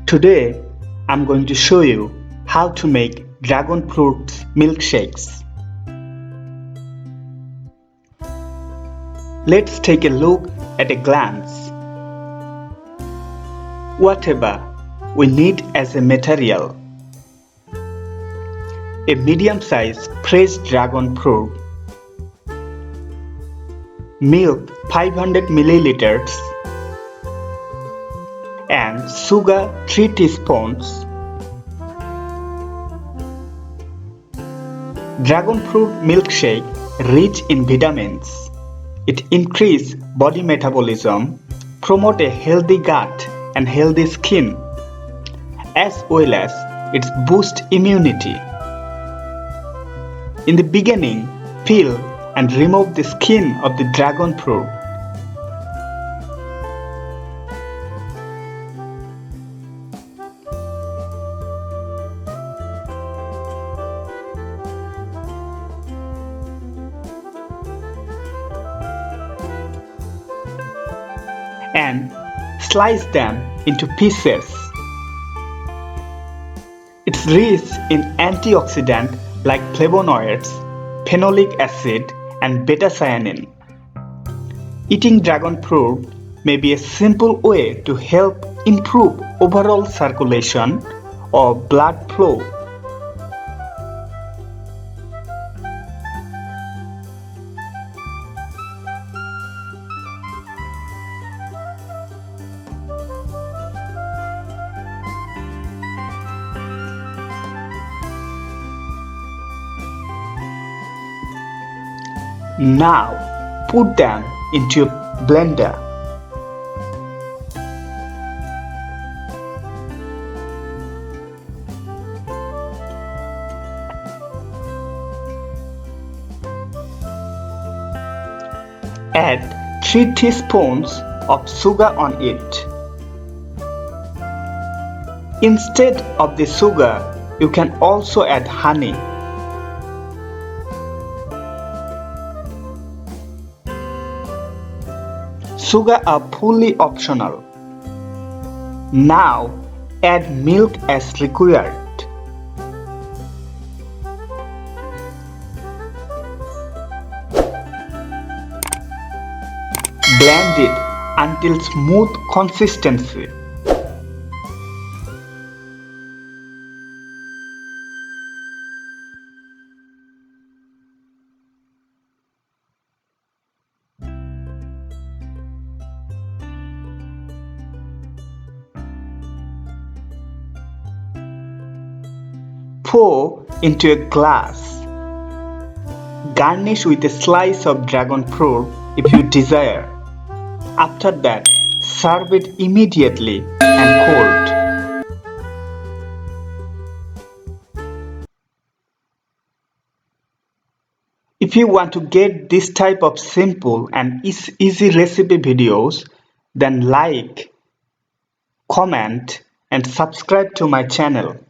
Today, I'm going to show you how to make dragon fruit milkshakes. Let's take a look at a glance. Whatever we need as a material: a medium-sized fresh dragon fruit, milk 500 milliliters, and sugar 3 teaspoons. Dragon fruit milkshake rich in vitamins. It increases body metabolism, promote a healthy gut and healthy skin, as well as it boosts immunity. In the beginning, peel and remove the skin of the dragon fruit. And slice them into pieces. It's rich in antioxidants like flavonoids, phenolic acid, and beta-cyanine. Eating dragon fruit may be a simple way to help improve overall circulation or blood flow. Now put them into a blender. Add 3 teaspoons of sugar on it. Instead of the sugar, you can also add honey. Sugar are fully optional. Now add milk as required. Blend it until smooth consistency. Pour into a glass. Garnish with a slice of dragon fruit if you desire. After that, serve it immediately and cold. If you want to get this type of simple and easy recipe videos, then like, comment, and subscribe to my channel.